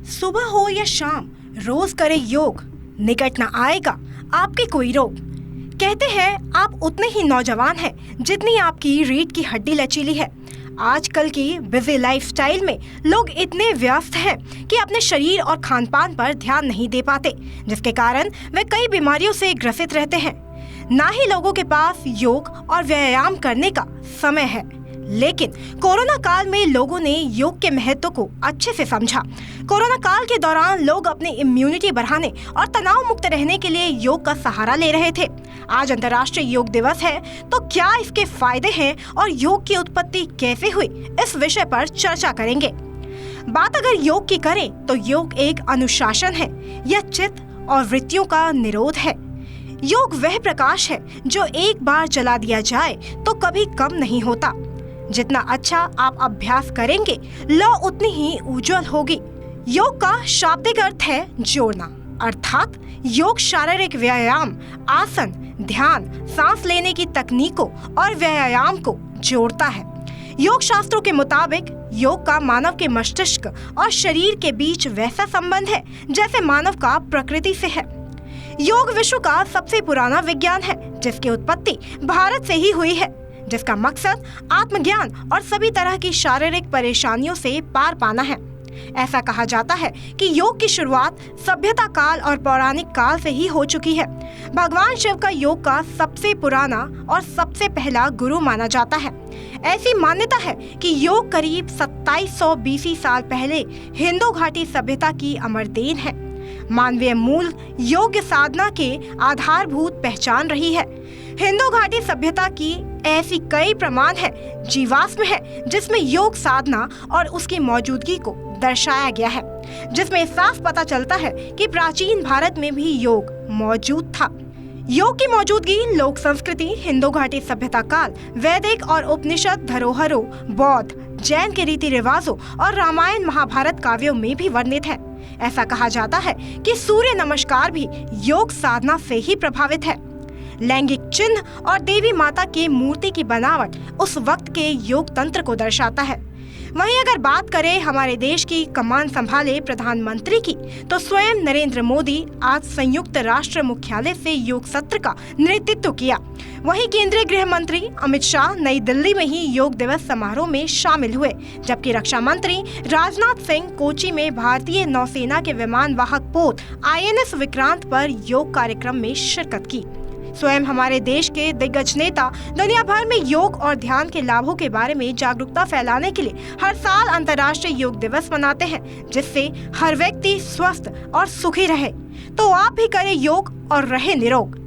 सुबह हो या शाम रोज करें योग, निकट न आएगा आपके कोई रोग। कहते हैं आप उतने ही नौजवान हैं जितनी आपकी रीढ़ की हड्डी लचीली है। आजकल की बिजी लाइफस्टाइल में लोग इतने व्यस्त हैं कि अपने शरीर और खानपान पर ध्यान नहीं दे पाते, जिसके कारण वे कई बीमारियों से ग्रसित रहते हैं। ना ही लोगों के पास योग और व्यायाम करने का समय है। लेकिन कोरोना काल में लोगों ने योग के महत्व को अच्छे से समझा। कोरोना काल के दौरान लोग अपनी इम्यूनिटी बढ़ाने और तनाव मुक्त रहने के लिए योग का सहारा ले रहे थे। आज अंतर्राष्ट्रीय योग दिवस है, तो क्या इसके फायदे हैं और योग की उत्पत्ति कैसे हुई, इस विषय पर चर्चा करेंगे। बात अगर योग की करें तो योग एक अनुशासन है। यह चित्त और वृत्तियों का निरोध है। योग वह प्रकाश है जो एक बार जला दिया जाए तो कभी कम नहीं होता। जितना अच्छा आप अभ्यास करेंगे, लौ उतनी ही उज्जवल होगी। योग का शाब्दिक अर्थ है जोड़ना, अर्थात योग शारीरिक व्यायाम, आसन, ध्यान, सांस लेने की तकनीकों और व्यायाम को जोड़ता है। योग शास्त्रों के मुताबिक योग का मानव के मस्तिष्क और शरीर के बीच वैसा संबंध है जैसे मानव का प्रकृति से है। योग विश्व का सबसे पुराना विज्ञान है, जिसकी उत्पत्ति भारत से ही हुई है, जिसका मकसद आत्मज्ञान और सभी तरह की शारीरिक परेशानियों से पार पाना है। ऐसा कहा जाता है कि योग की शुरुआत सभ्यता काल और पौराणिक काल से ही हो चुकी है। भगवान शिव का योग का सबसे पुराना और सबसे पहला गुरु माना जाता है। ऐसी मान्यता है कि योग करीब 2700 BC साल पहले हिंदू घाटी सभ्यता की अमर देन है। मानवीय मूल योग साधना के आधारभूत पहचान रही है। हिंदू घाटी सभ्यता की ऐसी कई प्रमाण है, जीवाश्म है, जिसमें योग साधना और उसकी मौजूदगी को दर्शाया गया है, जिसमें साफ पता चलता है कि प्राचीन भारत में भी योग मौजूद था। योग की मौजूदगी लोक संस्कृति, हिंदू घाटी सभ्यता काल, वैदिक और उपनिषद धरोहरों, बौद्ध, जैन के रीति रिवाजों और रामायण महाभारत काव्यों में भी वर्णित है। ऐसा कहा जाता है कि सूर्य नमस्कार भी योग साधना से ही प्रभावित है। लैंगिक चिन्ह और देवी माता की मूर्ति की बनावट उस वक्त के योग तंत्र को दर्शाता है। वहीं अगर बात करें हमारे देश की कमान संभाले प्रधानमंत्री की, तो स्वयं नरेंद्र मोदी आज संयुक्त राष्ट्र मुख्यालय से योग सत्र का नेतृत्व किया। वहीं केंद्रीय गृह मंत्री अमित शाह नई दिल्ली में ही योग दिवस समारोह में शामिल हुए, जबकि रक्षा मंत्री राजनाथ सिंह कोची में भारतीय नौसेना के विमान वाहक पोत INS विक्रांत पर योग कार्यक्रम में शिरकत की। स्वयं हमारे देश के दिग्गज नेता दुनिया भर में योग और ध्यान के लाभों के बारे में जागरूकता फैलाने के लिए हर साल अंतर्राष्ट्रीय योग दिवस मनाते हैं, जिससे हर व्यक्ति स्वस्थ और सुखी रहे। तो आप भी करें योग और रहे निरोग।